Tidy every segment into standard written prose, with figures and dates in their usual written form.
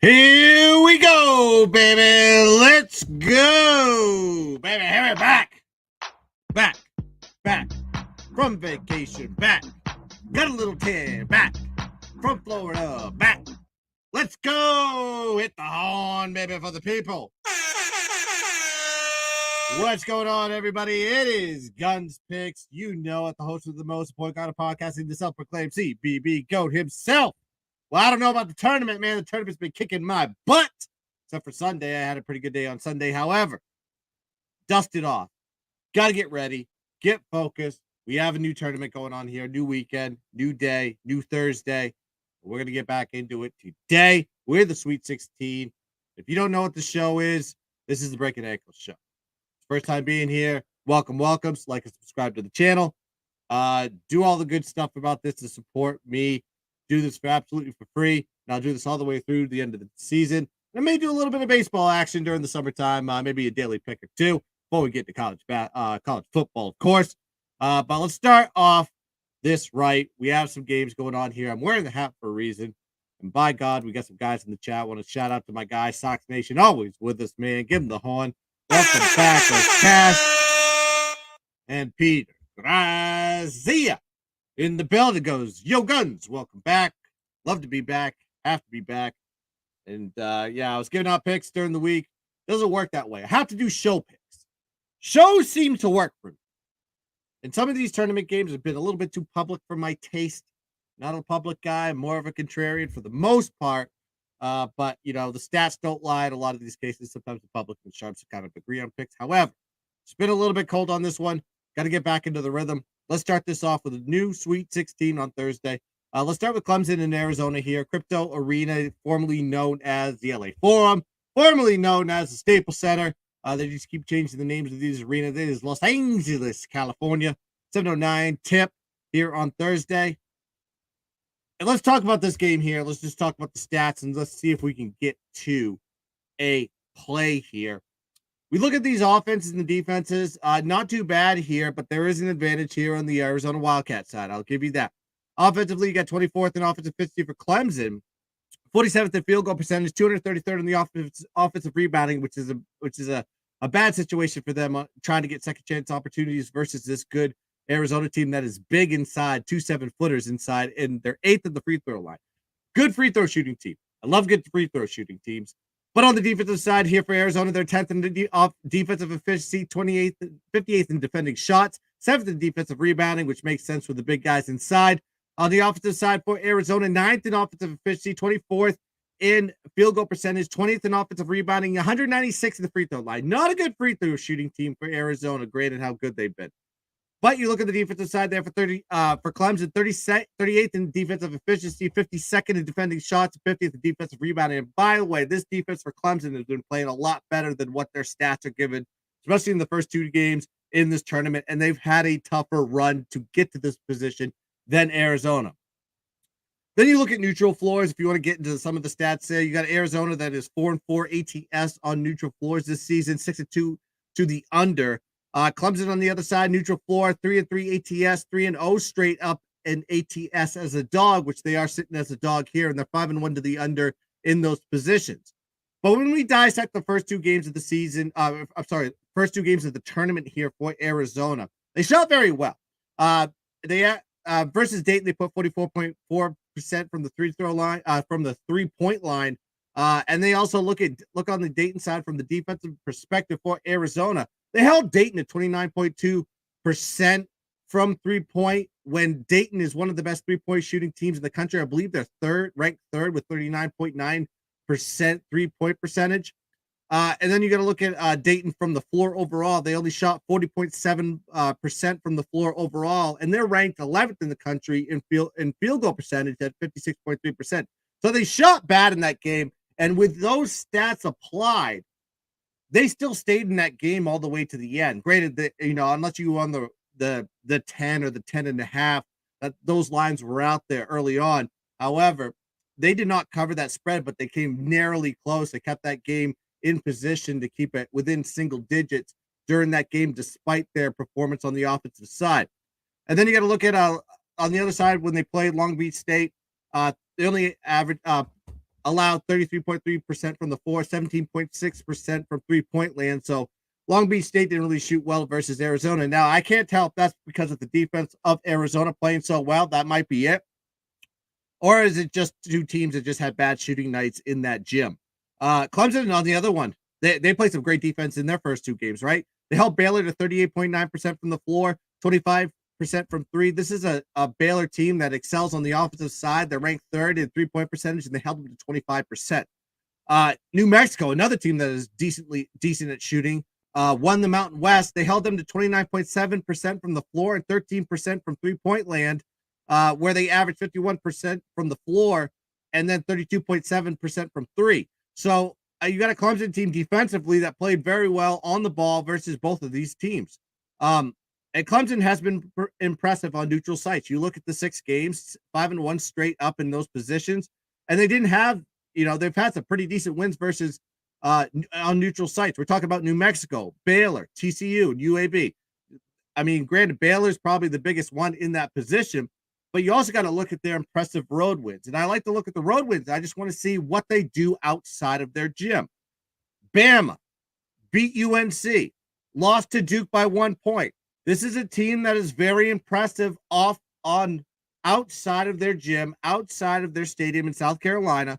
Here we go, baby. Let's go. Baby, here we back. Back. From vacation, back. Got a little tan, back. From Florida, back. Let's go. Hit the horn, baby, for the people. What's going on, everybody? It is GunzPicks. You know it, the host of the most important kind of podcasting, the self-proclaimed CBB GOAT himself. Well, I don't know about the tournament, man. The tournament's been kicking my butt. Except for Sunday. I had a pretty good day on Sunday. However, dust it off. Got to get ready. Get focused. We have a new tournament going on here. New weekend, new day, new Thursday. We're going to get back into it today. We're the Sweet 16. If you don't know what the show is, this is the Breakin show. First time being here. Welcome. Like and subscribe to the channel. Do all the good stuff about this to support me. Do this for absolutely for free. And I'll do this all the way through the end of the season. I may do a little bit of baseball action during the summertime, maybe a daily pick or two before we get to college football, of course. But let's start off this right. We have some games going on here. I'm wearing the hat for a reason. And by God, we got some guys in the chat. I want to shout out to my guy, Sox Nation, always with us, man. Give him the horn. Welcome back, Cash and Peter Grazia. In the building goes, yo, Guns, welcome back. Love to be back. Have to be back. And, I was giving out picks during the week. Doesn't work that way. I have to do show picks. Shows seem to work for me. And some of these tournament games have been a little bit too public for my taste. Not a public guy. I'm more of a contrarian for the most part. But, the stats don't lie in a lot of these cases. Sometimes the public and sharps kind of agree on picks. However, it's been a little bit cold on this one. Got to get back into the rhythm. Let's start this off with a new Sweet 16 on Thursday. Let's start with Clemson in Arizona here. Crypto Arena, formerly known as the LA Forum, formerly known as the Staples Center. They just keep changing the names of these arenas. It is Los Angeles, California. 7:09 tip here on Thursday. And let's talk about this game here. Let's just talk about the stats and let's see if we can get to a play here. We look at these offenses and the defenses, not too bad here, but there is an advantage here on the Arizona Wildcat side. I'll give you that. Offensively, you got 24th in offensive efficiency for Clemson, 47th in field goal percentage, 233rd in the offensive rebounding, which is a bad situation for them trying to get second chance opportunities versus this good Arizona team that is big inside, 2 7-footers inside, and they're 8th in the free throw line. Good free throw shooting team. I love good free throw shooting teams. But on the defensive side here for Arizona, they're 10th in the defensive efficiency, 58th in defending shots, 7th in defensive rebounding, which makes sense with the big guys inside. On the offensive side for Arizona, 9th in offensive efficiency, 24th in field goal percentage, 20th in offensive rebounding, 196 in the free throw line. Not a good free throw shooting team for Arizona, granted how good they've been. But you look at the defensive side there for Clemson, 38th in defensive efficiency, 52nd in defending shots, 50th in defensive rebounding. And by the way, this defense for Clemson has been playing a lot better than what their stats are given, especially in the first 2 games in this tournament. And they've had a tougher run to get to this position than Arizona. Then you look at neutral floors. If you want to get into some of the stats there, you got Arizona that is 4-4 ATS on neutral floors this season, 6-2 to the under. Clemson on the other side, neutral floor, 3-3 ATS, 3-0 straight up in ATS as a dog, which they are sitting as a dog here, and they're 5-1 to the under in those positions. But when we dissect the first 2 games of the season, first 2 games of the tournament here for Arizona, they shot very well. They versus Dayton, they put 44.4% from the free-throw line, from the 3-point line. And they also look on the Dayton side from the defensive perspective for Arizona. They held Dayton at 29.2% from 3-point when Dayton is one of the best 3-point shooting teams in the country. I believe they're ranked third with 39.9% 3-point percentage. And then you got to look at Dayton from the floor overall. They only shot 40.7% from the floor overall, and they're ranked 11th in the country in field goal percentage at 56.3%. So they shot bad in that game, and with those stats applied, they still stayed in that game all the way to the end. Granted, that unless you won the 10 or the 10.5, that those lines were out there early on. However, they did not cover that spread, but they came narrowly close. They kept that game in position to keep it within single digits during that game, despite their performance on the offensive side. And then you got to look at on the other side when they played Long Beach State. They only allowed 33.3% from the floor, 17.6% from three-point land. So Long Beach State didn't really shoot well versus Arizona. Now, I can't tell if that's because of the defense of Arizona playing so well. That might be it. Or is it just two teams that just had bad shooting nights in that gym? Clemson, on the other one, they played some great defense in their first two games, right? They held Baylor to 38.9% from the floor, 25% from three. This is a Baylor team that excels on the offensive side. They're ranked third in three-point percentage, and they held them to 25%. New Mexico, another team that is decent at shooting, won the Mountain West. They held them to 29.7% from the floor and 13% from three-point land, where they averaged 51% from the floor and then 32.7% from three. So you got a Clemson team defensively that played very well on the ball versus both of these teams. And Clemson has been impressive on neutral sites. You look at the 6 games, 5-1 straight up in those positions, and they didn't have, they've had some pretty decent wins versus on neutral sites. We're talking about New Mexico, Baylor, TCU, and UAB. I mean, granted, Baylor's probably the biggest one in that position, but you also got to look at their impressive road wins. And I like to look at the road wins. I just want to see what they do outside of their gym. Bama beat UNC, lost to Duke by 1 point. This is a team that is very impressive outside of their gym, outside of their stadium in South Carolina.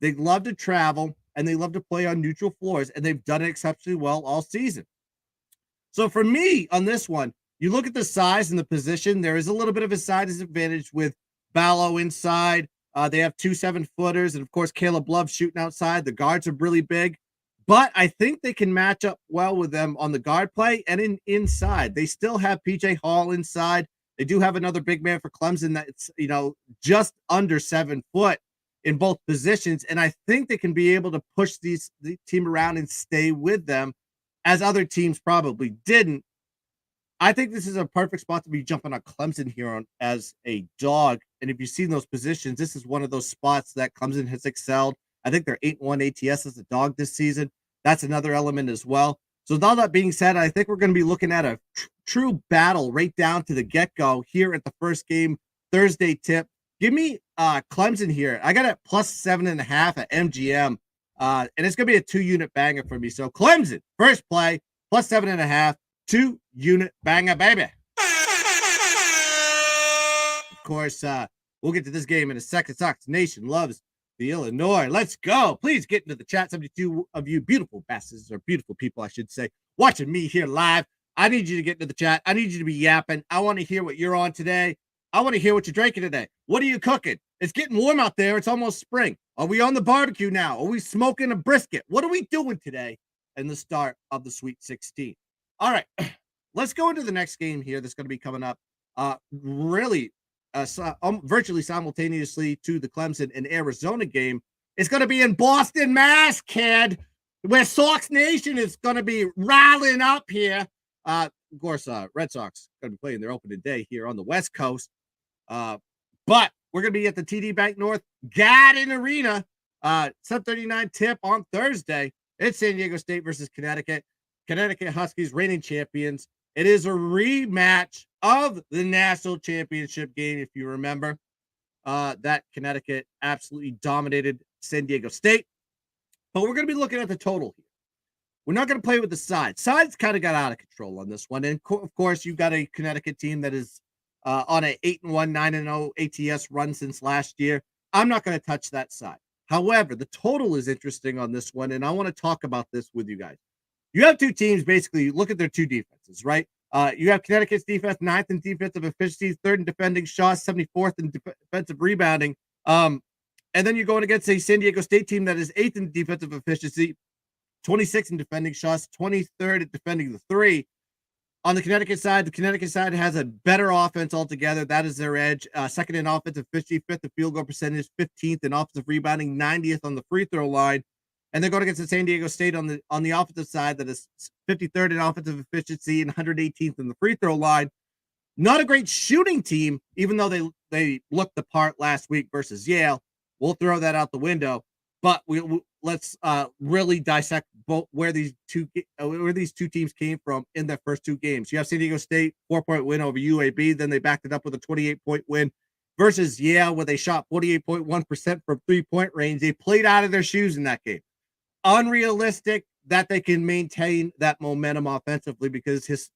They love to travel and they love to play on neutral floors, and they've done it exceptionally well all season. So for me on this one, you look at the size and the position, there is a little bit of a size disadvantage with Ballo inside. They have 2 7-footers, and of course, Caleb Love shooting outside. The guards are really big, but I think they can match up well with them on the guard play and inside. They still have PJ Hall inside. They do have another big man for Clemson that's, just under 7 foot in both positions, and I think they can be able to push the team around and stay with them, as other teams probably didn't. I think this is a perfect spot to be jumping on Clemson here as a dog. And if you've seen those positions, this is one of those spots that Clemson has excelled. I think they're 8-1 ATS as a dog this season. That's another element as well. So with all that being said, I think we're going to be looking at a true battle right down to the get-go here at the first game Thursday tip. Give me Clemson here. I got it plus 7.5 at MGM. And it's going to be a 2-unit banger for me. So Clemson, first play, plus 7.5. 2-unit banger, baby. Of course, we'll get to this game in a second. Sox Nation loves the Illinois. Let's go. Please get into the chat. 72 of you beautiful bastards, or beautiful people, I should say, watching me here live. I need you to get into the chat. I need you to be yapping. I want to hear what you're on today. I want to hear what you're drinking today. What are you cooking? It's getting warm out there. It's almost spring. Are we on the barbecue now? Are we smoking a brisket? What are we doing today in the start of the Sweet 16? All right, let's go into the next game here that's going to be coming up virtually simultaneously to the Clemson and Arizona game. It's going to be in Boston, Mass, kid, where Sox Nation is going to be riling up here. Of course, Red Sox going to be playing their opening day here on the West Coast. But we're going to be at the TD Bank North Garden Arena, 7:39 tip on Thursday. It's San Diego State versus Connecticut. Connecticut Huskies, reigning champions. It is a rematch of the national championship game, if you remember. That Connecticut absolutely dominated San Diego State. But we're going to be looking at the total here. We're not going to play with the sides. Sides kind of got out of control on this one. And, of course, you've got a Connecticut team that is on an 8-1, 9-0 ATS run since last year. I'm not going to touch that side. However, the total is interesting on this one, and I want to talk about this with you guys. You have two teams, basically, look at their two defenses, right? You have Connecticut's defense, 9th in defensive efficiency, 3rd in defending shots, 74th in defensive rebounding. And then you're going against a San Diego State team that is 8th in defensive efficiency, 26th in defending shots, 23rd at defending the three. On the Connecticut side has a better offense altogether. That is their edge. 2nd in offensive efficiency, 5th in field goal percentage, 15th in offensive rebounding, 90th on the free throw line. And they're going against the San Diego State on the offensive side that is 53rd in offensive efficiency and 118th in the free throw line. Not a great shooting team, even though they looked the part last week versus Yale. We'll throw that out the window. But let's really dissect where these two teams came from in their first two games. You have San Diego State 4-point win over UAB. Then they backed it up with a 28-point win versus Yale, where they shot 48.1% from 3-point range. They played out of their shoes in that game. Unrealistic that they can maintain that momentum offensively because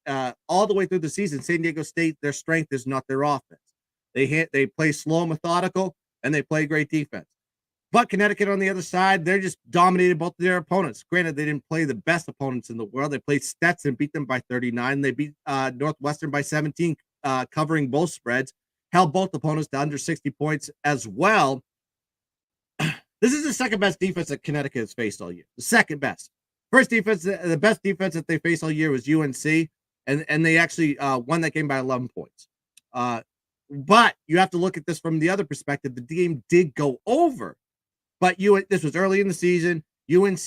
all the way through the season, San Diego State, their strength is not their offense. They play slow, methodical, and they play great defense. But Connecticut on the other side, they're just dominated both of their opponents. Granted, they didn't play the best opponents in the world. They played Stetson, beat them by 39. They beat Northwestern by 17, covering both spreads. Held both opponents to under 60 points as well. This is the second best defense that Connecticut has faced all year. The second best. First defense, the best defense that they faced all year was UNC, and they actually won that game by 11 points. But you have to look at this from the other perspective. The game did go over. But this was early in the season. UNC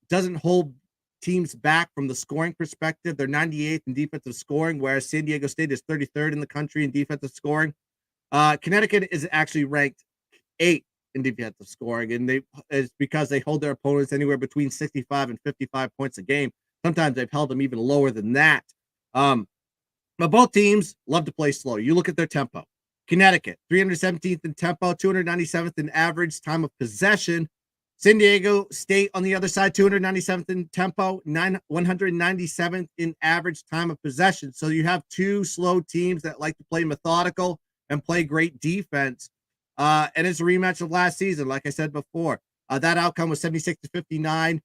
doesn't hold teams back from the scoring perspective. They're 98th in defensive scoring, whereas San Diego State is 33rd in the country in defensive scoring. Connecticut is actually ranked 8th in defensive scoring, and it's because they hold their opponents anywhere between 65 and 55 points a game. Sometimes they've held them even lower than that. But both teams love to play slow. You look at their tempo. Connecticut, 317th in tempo, 297th in average time of possession. San Diego State on the other side, 297th in tempo, 197th in average time of possession. So you have two slow teams that like to play methodical and play great defense. And it's a rematch of last season, like I said before. That outcome was 76-59.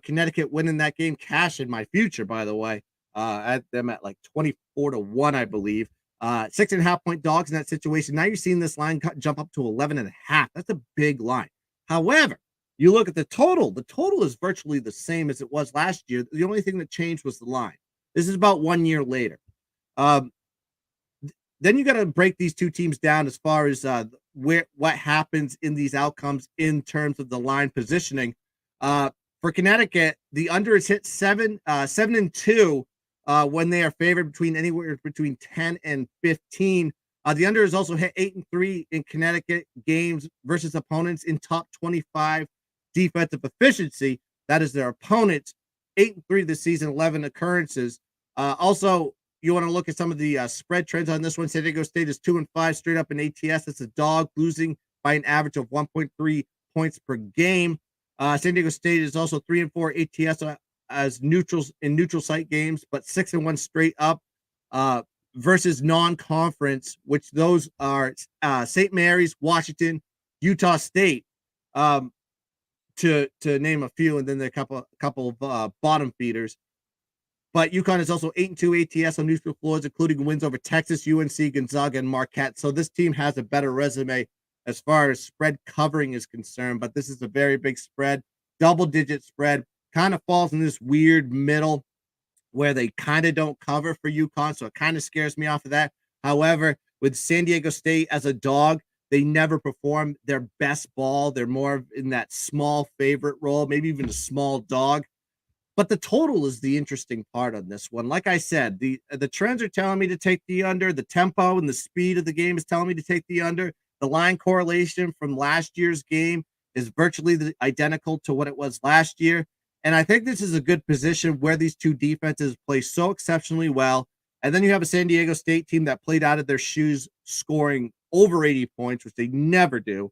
Connecticut winning that game, cash in my future, by the way. At them at like 24-1, I believe. 6.5 point dogs in that situation. Now you're seeing this line jump up to 11.5. That's a big line. However, you look at the total. The total is virtually the same as it was last year. The only thing that changed was the line. This is about 1 year later. Then you got to break these two teams down as far as what happens in these outcomes in terms of the line positioning. For Connecticut, the under is hit 7-2. When they are favored anywhere between 10 and 15. The under is also hit 8-3 in Connecticut games versus opponents in top 25 defensive efficiency. That is their opponents. 8-3 this season, 11 occurrences. Also, you want to look at some of the spread trends on this one. San Diego State is 2-5 straight up in ATS. It's a dog, losing by an average of 1.3 points per game. San Diego State is also 3-4 ATS as neutrals in neutral site games, but 6-1 straight up versus non-conference, which those are St. Mary's, Washington, Utah State, to name a few, and then there are a couple of bottom feeders. But UConn is also 8-2 ATS on neutral floors, including wins over Texas, UNC, Gonzaga, and Marquette. So this team has a better resume as far as spread covering is concerned, but this is a very big spread, double-digit spread. Kind of falls in this weird middle where they kind of don't cover for UConn, so it kind of scares me off of that. However, with San Diego State as a dog, they never perform their best ball. They're more in that small favorite role, maybe even a small dog. But the total is the interesting part on this one. Like I said, the trends are telling me to take the under. The tempo and the speed of the game is telling me to take the under. The line correlation from last year's game is virtually identical to what it was last year. And I think this is a good position where these two defenses play so exceptionally well. And then you have a San Diego State team that played out of their shoes, scoring over 80 points, which they never do.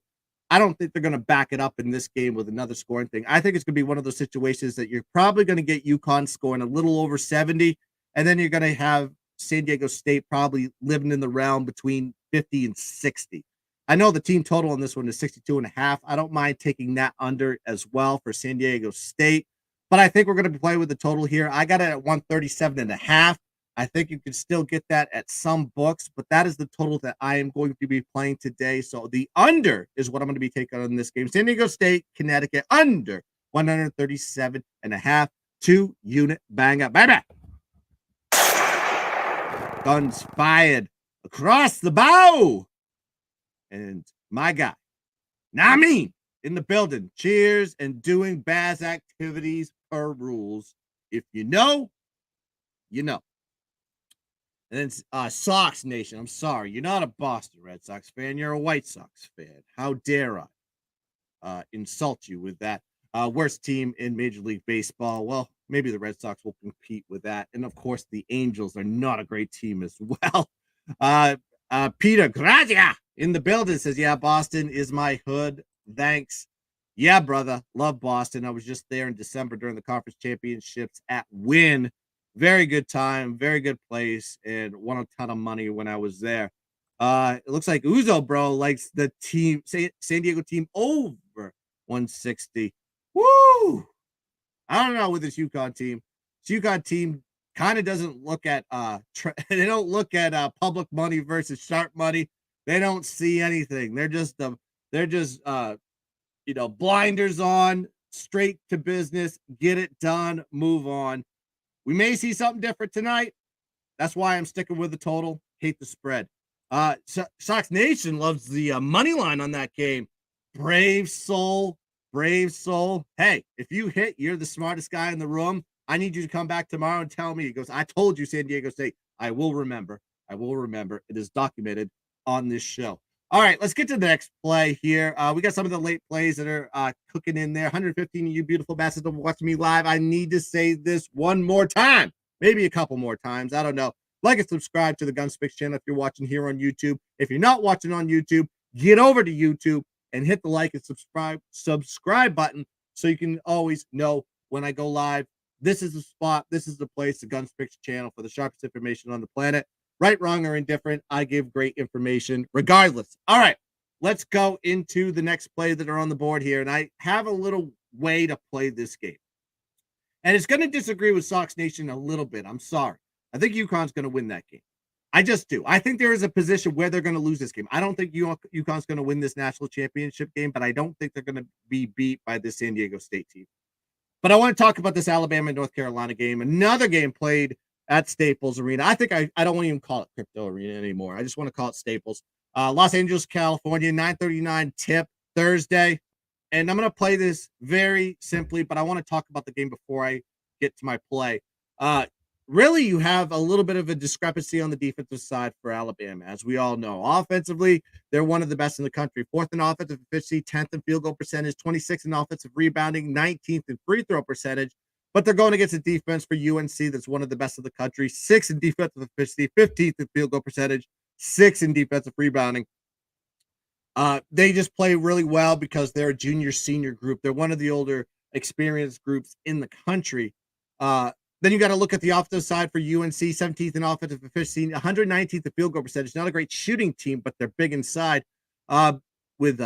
I don't think they're going to back it up in this game with another scoring thing. I think it's going to be one of those situations that you're probably going to get UConn scoring a little over 70, and then you're going to have San Diego State probably living in the realm between 50 and 60. I know the team total on this one is 62.5. I don't mind taking that under as well for San Diego State. But I think we're going to play with the total here. I got it at 137.5. I think you can still get that at some books, but that is the total that I am going to be playing today. So the under is what I'm going to be taking on this game. San Diego State, Connecticut, under 137.5. 2-unit banger. Baby. Guns fired across the bow. And my guy, Nami, in the building, cheers and doing Baz activities per rules. If you know, you know. And then Sox Nation, I'm sorry, you're not a Boston Red Sox fan, you're a White Sox fan. How dare I insult you with that? Worst team in Major League Baseball. Well, maybe the Red Sox will compete with that. And of course, the Angels are not a great team as well. Peter Grazia in the building says, yeah, Boston is my hood. Thanks. Yeah, brother. Love Boston. I was just there in December during the conference championships at Wynn. Very good time, very good place, and won a ton of money when I was there. It looks like Uzo, bro, likes the team, San Diego team over 160. Woo! I don't know with this UConn team. This UConn team kind of doesn't look at they don't look at public money versus sharp money. They don't see anything. They're just blinders on, straight to business, get it done, move on. We may see something different tonight. That's why I'm sticking with the total. Hate the spread. Sox Nation loves the money line on that game. Brave soul. Hey, if you hit, you're the smartest guy in the room. I need you to come back tomorrow and tell me. He goes, I told you, San Diego State. I will remember. It is documented on this show. All right, let's get to the next play here. We got some of the late plays that are cooking in there. 115 of you beautiful bastards watching me live. I need to say this one more time, maybe a couple more times. I don't know. Like and subscribe to the GunzPicks channel if you're watching here on YouTube. If you're not watching on YouTube, get over to YouTube and hit the like and subscribe button so you can always know when I go live. This is the spot. This is the place, the GunzPicks channel for the sharpest information on the planet. Right, wrong, or indifferent, I give great information regardless. All right, let's go into the next play that are on the board here. And I have a little way to play this game. And it's going to disagree with Sox Nation a little bit. I'm sorry. I think UConn's going to win that game. I just do. I think there is a position where they're going to lose this game. I don't think UConn's going to win this national championship game, but I don't think they're going to be beat by the San Diego State team. But I want to talk about this Alabama-North Carolina game. Another game played at Staples Arena. I think I don't want to even call it Crypto Arena anymore. I just want to call it Staples. Los Angeles, California, 9:39 tip Thursday. And I'm going to play this very simply, but I want to talk about the game before I get to my play. Really, you have a little bit of a discrepancy on the defensive side for Alabama, as we all know. Offensively, they're one of the best in the country. 4th in offensive efficiency, 10th in field goal percentage, 26th in offensive rebounding, 19th in free throw percentage. But they're going against a defense for UNC that's one of the best in the country. 6th in defensive efficiency, 15th in field goal percentage, 6th in defensive rebounding. They just play really well because they're a junior-senior group. They're one of the older, experienced groups in the country. Then you got to look at the offensive side for UNC, 17th in offensive efficiency, 119th in field goal percentage. Not a great shooting team, but they're big inside. With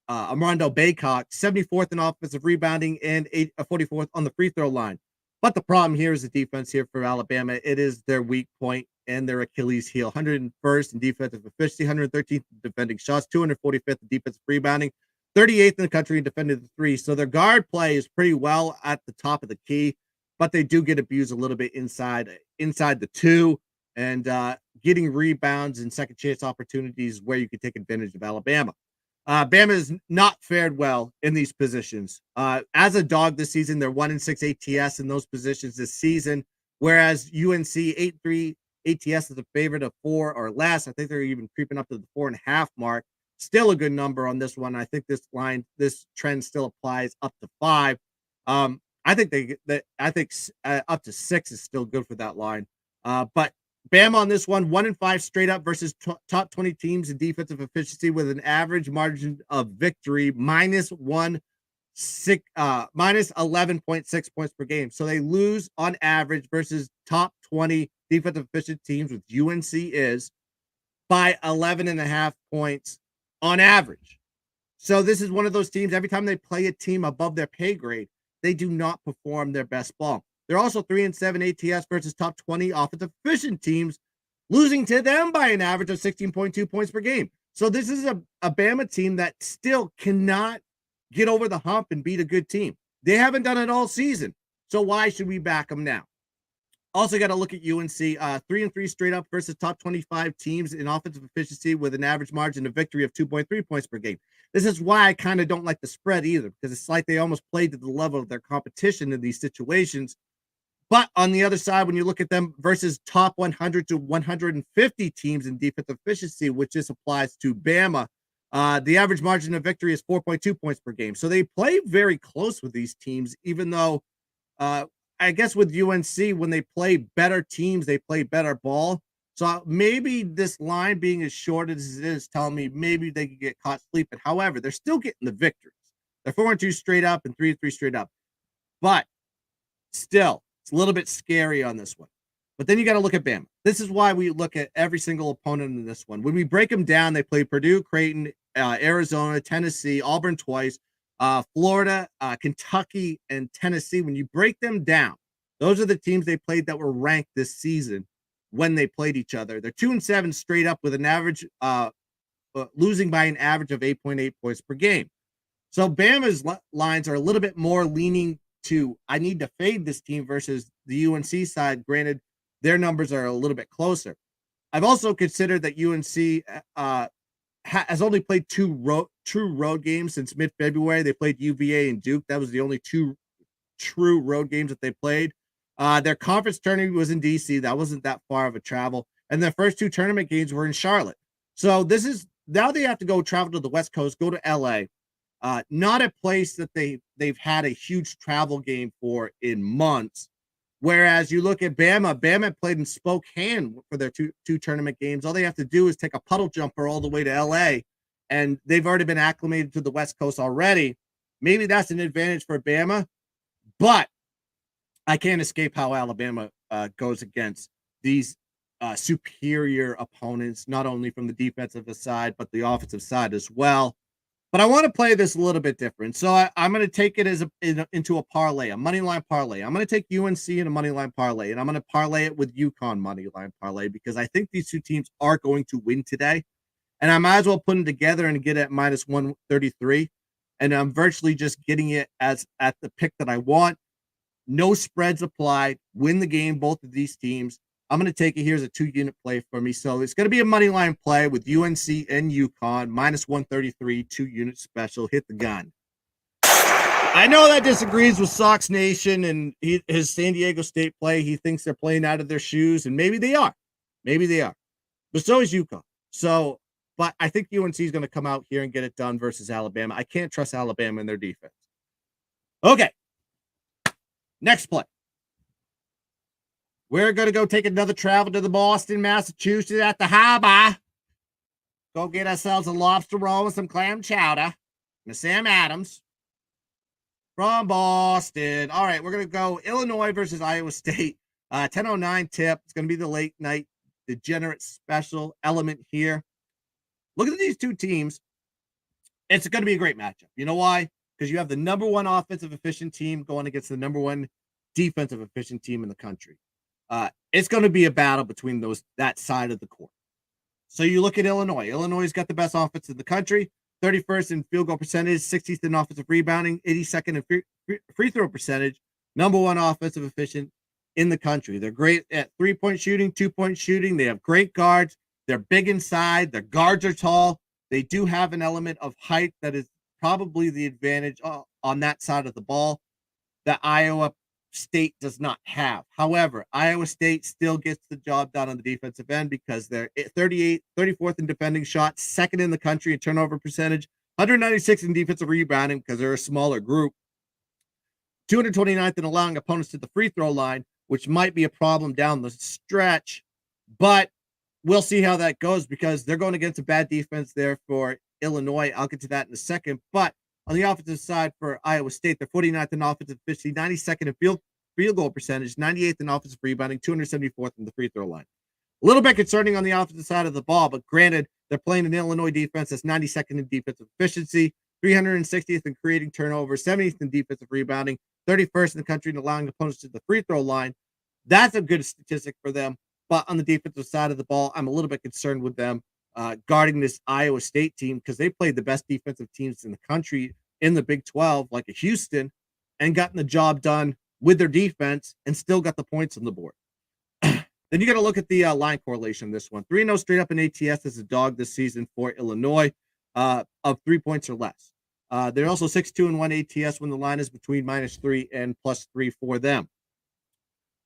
Armando Baycock, 74th in offensive rebounding and 44th on the free throw line. But the problem here is the defense here for Alabama. It is their weak point and their Achilles heel. 101st in defensive efficiency, 113th in defending shots, 245th in defensive rebounding, 38th in the country in defending the three. So their guard play is pretty well at the top of the key, but they do get abused a little bit inside the two and getting rebounds and second chance opportunities where you can take advantage of Alabama. Bama has not fared well in these positions. As a dog this season, they're 1-6 ATS in those positions this season, whereas UNC 8-3 ATS is a favorite of 4 or less. I think they're even creeping up to the 4.5 mark. Still a good number on this one. I think this trend still applies up to 5. I think up to 6 is still good for that line. But Bama on this one, 1-5 straight up versus top 20 teams in defensive efficiency with an average margin of victory minus 11.6 points per game. So they lose on average versus top 20 defensive efficient teams, with UNC is by 11.5 points on average. So this is one of those teams, every time they play a team above their pay grade, they do not perform their best ball. They're also 3-7 ATS versus top 20 offensive efficient teams, losing to them by an average of 16.2 points per game. So this is a Bama team that still cannot get over the hump and beat a good team. They haven't done it all season. So why should we back them now? Also got to look at UNC, 3-3 straight up versus top 25 teams in offensive efficiency with an average margin of victory of 2.3 points per game. This is why I kind of don't like the spread either, because it's like they almost played to the level of their competition in these situations. But on the other side, when you look at them versus top 100 to 150 teams in defensive efficiency, which this applies to Bama, the average margin of victory is 4.2 points per game. So they play very close with these teams, even though I guess with UNC, when they play better teams, they play better ball. So maybe this line being as short as it is telling me maybe they could get caught sleeping. However, they're still getting the victories. They're 4-2 straight up and 3-3 straight up. But still, it's a little bit scary on this one. But then you got to look at Bama. This is why we look at every single opponent in this one. When we break them down, they play Purdue, Creighton, Arizona, Tennessee, Auburn twice, Florida, Kentucky, and Tennessee. When you break them down, those are the teams they played that were ranked this season when they played each other. They're 2-7 straight up with an average, losing by an average of 8.8 points per game. So Bama's lines are a little bit more leaning to, I need to fade this team versus the UNC side. Granted, their numbers are a little bit closer. I've also considered that UNC has only played two true road games since mid-February. They played UVA and Duke. That was the only two true road games that they played. Their conference tournament was in DC. That wasn't that far of a travel. And their first two tournament games were in Charlotte. So this is, now they have to go travel to the West Coast, go to LA. Not a place that they've had a huge travel game for in months. Whereas you look at Bama played in Spokane for their two tournament games. All they have to do is take a puddle jumper all the way to LA, and they've already been acclimated to the West Coast already. Maybe that's an advantage for Bama, but I can't escape how Alabama goes against these superior opponents, not only from the defensive side, but the offensive side as well. But I want to play this a little bit different. So I'm going to take it as into a parlay, a money line parlay. I'm going to take UNC in a money line parlay, and I'm going to parlay it with UConn money line parlay because I think these two teams are going to win today. And I might as well put them together and get it at minus 133. And I'm virtually just getting it as at the pick that I want. No spreads applied. Win the game, both of these teams. I'm going to take it here as a 2-unit play for me. So it's going to be a money line play with UNC and UConn, minus 133, 2-unit special. Hit the gun. I know that disagrees with Sox Nation and his San Diego State play. He thinks they're playing out of their shoes, and maybe they are. Maybe they are. But so is UConn. So, but I think UNC is going to come out here and get it done versus Alabama. I can't trust Alabama in their defense. Okay. Next play. We're going to go take another travel to the Boston, Massachusetts at the harbor. Go get ourselves a lobster roll and some clam chowder. Miss Sam Adams from Boston. All right, we're going to go Illinois versus Iowa State. 10:09 tip. It's going to be the late night degenerate special element here. Look at these two teams. It's going to be a great matchup. You know why? Because you have the number one offensive efficient team going against the number one defensive efficient team in the country. It's going to be a battle between that side of the court. So you look at Illinois. Illinois got the best offense in the country, 31st in field goal percentage, 60th in offensive rebounding, 82nd in free throw percentage, number one offensive efficient in the country. They're great at 3-point shooting, 2-point shooting. They have great guards. They're big inside. Their guards are tall. They do have an element of height that is probably the advantage on that side of the ball that Iowa State does not have. However, Iowa State still gets the job done on the defensive end because they're 34th in defending shots, second in the country in turnover percentage, 196 in defensive rebounding because they're a smaller group, 229th in allowing opponents to the free throw line, which might be a problem down the stretch, but we'll see how that goes because they're going against a bad defense there for Illinois. I'll get to that in a second, but on the offensive side for Iowa State, they're 49th in offensive efficiency, 92nd in field goal percentage, 98th in offensive rebounding, 274th in the free throw line. A little bit concerning on the offensive side of the ball, but granted, they're playing an Illinois defense that's 92nd in defensive efficiency, 360th in creating turnovers, 70th in defensive rebounding, 31st in the country in allowing opponents to the free throw line. That's a good statistic for them. But on the defensive side of the ball, I'm a little bit concerned with them guarding this Iowa State team because they played the best defensive teams in the country in the Big 12, like a Houston, and gotten the job done with their defense and still got the points on the board. Then you got to look at the line correlation on this one. 3-0 straight up in ATS as a dog this season for Illinois of 3 points or less. They're also 6-2-1 ATS when the line is between -3 and +3 for them.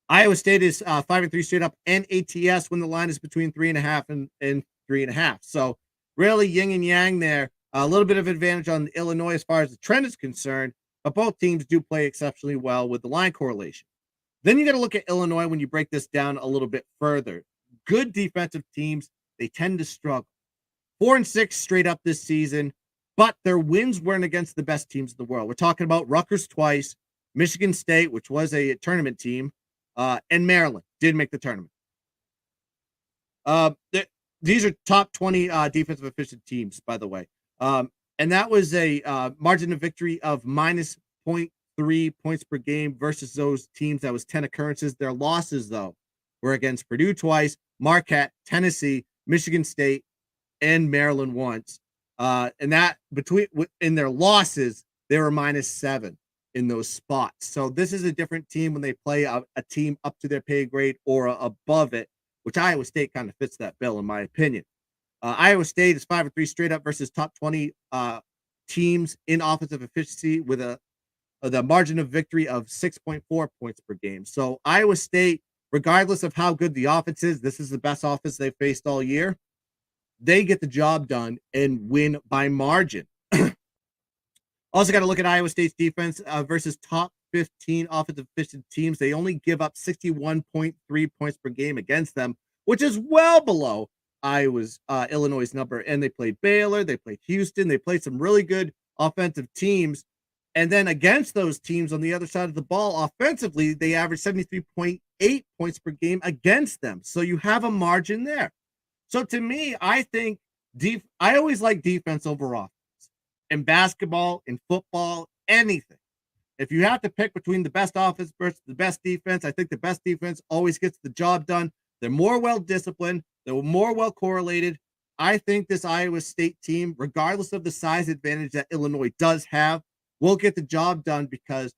Iowa State is 5-3 straight up and ATS when the line is between 3.5 and 3.5. So really yin and yang there. A little bit of advantage on Illinois as far as the trend is concerned, but both teams do play exceptionally well with the line correlation. Then you got to look at Illinois when you break this down a little bit further. good defensive teams, they tend to struggle. 4-6 straight up this season, but their wins weren't against the best teams in the world. We're talking about Rutgers twice, Michigan State, which was a tournament team, and Maryland did make the tournament. These are top 20 defensive efficient teams, by the way. And that was a margin of victory of minus 0.3 points per game versus those teams that was 10 occurrences. Their losses, though, were against Purdue twice, Marquette, Tennessee, Michigan State, and Maryland once. And that in their losses, they were -7 in those spots. So this is a different team when they play a team up to their pay grade or above it, which Iowa State kind of fits that bill, in my opinion. Iowa State is 5-3 straight up versus top 20 teams in offensive efficiency with the margin of victory of 6.4 points per game. So Iowa State, regardless of how good the offense is, this is the best offense they've faced all year. They get the job done and win by margin. Also got to look at Iowa State's defense versus top 15 offensive efficient teams. They only give up 61.3 points per game against them, which is well below Illinois' number. And they played Baylor, they played Houston, they played some really good offensive teams. And then against those teams on the other side of the ball, offensively, they averaged 73.8 points per game against them. So you have a margin there. So to me, I think I always like defense over offense. In basketball, in football, anything. If you have to pick between the best offense versus the best defense, I think the best defense always gets the job done. They're more well-disciplined. They're more well-correlated. I think this Iowa State team, regardless of the size advantage that Illinois does have, will get the job done because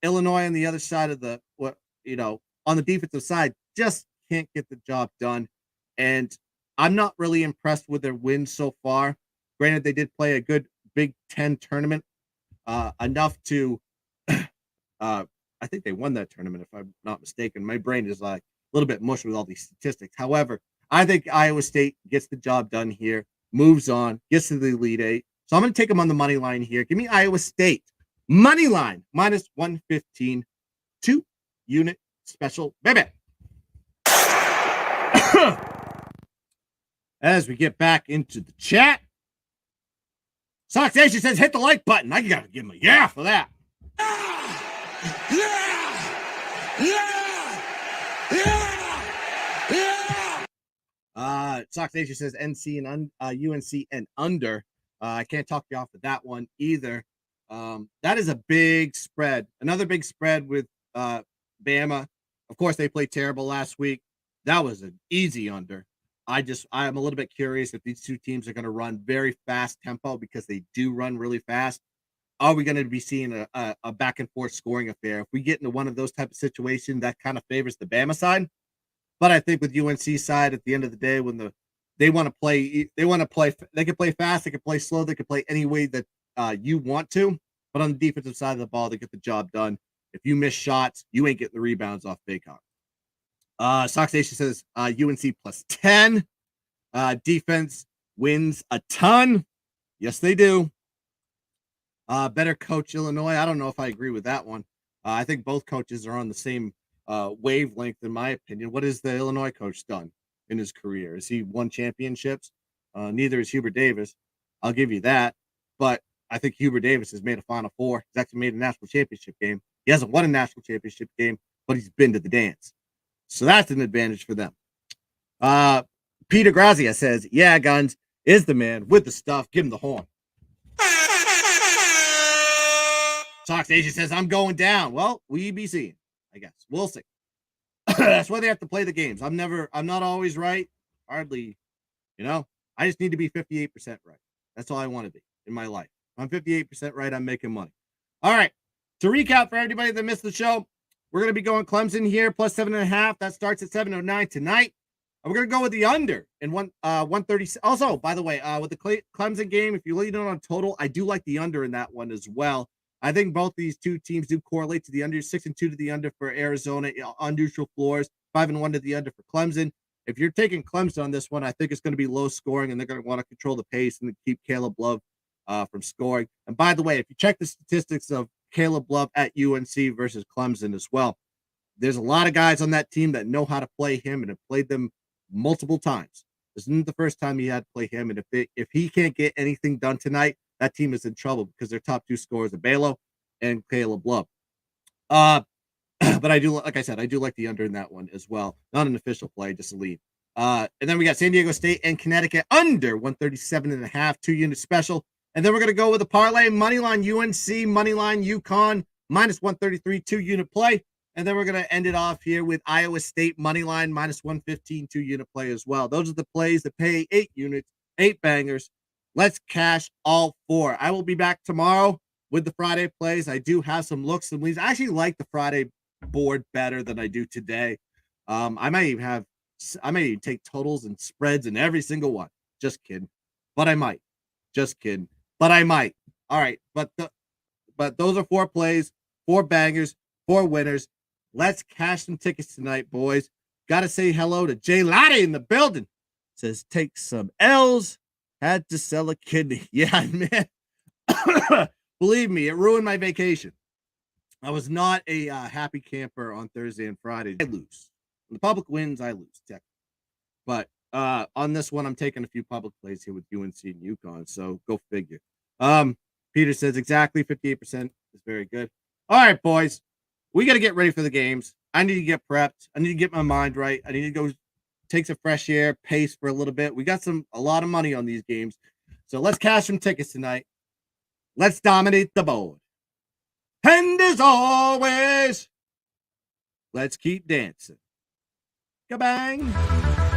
Illinois on the other side of on the defensive side just can't get the job done. And I'm not really impressed with their wins so far. Granted, they did play a good Big Ten tournament, enough to, I think they won that tournament, if I'm not mistaken. My brain is like a little bit mush with all these statistics. However, I think Iowa State gets the job done here, moves on, gets to the Elite Eight. So I'm going to take them on the money line here. Give me Iowa State. Money line, -115. 2-unit special, baby. As we get back into the chat, Sox Nation says, hit the like button. I got to give him a yeah for that. Yeah. Sox Nation says NC and UNC and under. I can't talk you off of that one either. That is a big spread. Another big spread with Bama. Of course, they played terrible last week. That was an easy under. I'm a little bit curious if these two teams are going to run very fast tempo because they do run really fast. Are we going to be seeing a back and forth scoring affair? If we get into one of those type of situations, that kind of favors the Bama side. But I think with UNC side, at the end of the day, when they want to play, they can play fast, they can play slow, they can play any way that you want to. But on the defensive side of the ball, they get the job done. If you miss shots, you ain't getting the rebounds off Baycott. Sox Nation says UNC +10. Defense wins a ton. Yes, they do. Better coach Illinois. I don't know if I agree with that one. I think both coaches are on the same wavelength, in my opinion. What has the Illinois coach done in his career? Has he won championships? Neither is Hubert Davis. I'll give you that. But I think Hubert Davis has made a Final Four. He's actually made a national championship game. He hasn't won a national championship game, but he's been to the dance. So that's an advantage for them. Peter Grazia says, yeah, Guns is the man with the stuff. Give him the horn. Sox Nation says, I'm going down. Well, we be seeing, I guess. We'll see. That's why they have to play the games. I'm not always right. Hardly, I just need to be 58% right. That's all I want to be in my life. If I'm 58% right, I'm making money. All right. To recap for everybody that missed the show, we're going to be going Clemson here, +7.5. That starts at 7:09 tonight. And we're going to go with the under in 130. Also, by the way, with the Clemson game, if you lean on total, I do like the under in that one as well. I think both these two teams do correlate to the under. 6-2 to the under for Arizona on neutral floors, 5-1 to the under for Clemson. If you're taking Clemson on this one, I think it's going to be low scoring, and they're going to want to control the pace and keep Caleb Love from scoring. And by the way, if you check the statistics of Caleb Love at UNC versus Clemson as well, there's a lot of guys on that team that know how to play him and have played them multiple times. This isn't the first time he had to play him, and if he can't get anything done tonight, that team is in trouble because their top two scorers are Balo and Caleb Love. But I do, like I said, I do like the under in that one as well. Not an official play, just a lead. And then we got San Diego State and Connecticut under 137.5, 2-unit special. And then we're going to go with a parlay, moneyline UNC, moneyline UConn, minus 133, 2-unit play. And then we're going to end it off here with Iowa State moneyline, minus 115, 2-unit play as well. Those are the plays that pay 8 units, 8 bangers. Let's cash all 4. I will be back tomorrow with the Friday plays. I do have some looks and leads. I actually like the Friday board better than I do today. I might even take totals and spreads in every single one. Just kidding. But I might. Just kidding. But I might. All right. But those are 4 plays, 4 bangers, 4 winners. Let's cash some tickets tonight, boys. Got to say hello to Jay Laddie in the building. Says, take some L's. Had to sell a kidney. Yeah, man. Believe me, it ruined my vacation. I was not a happy camper on Thursday and Friday. I lose. When the public wins, I lose. But on this one, I'm taking a few public plays here with UNC and UConn, so go figure. Peter says exactly 58% is very good. All right, boys. We got to get ready for the games. I need to get prepped. I need to get my mind right. I need to go take some fresh air, pace for a little bit. We got a lot of money on these games. So let's cash some tickets tonight. Let's dominate the board. And as always, let's keep dancing. Kabang!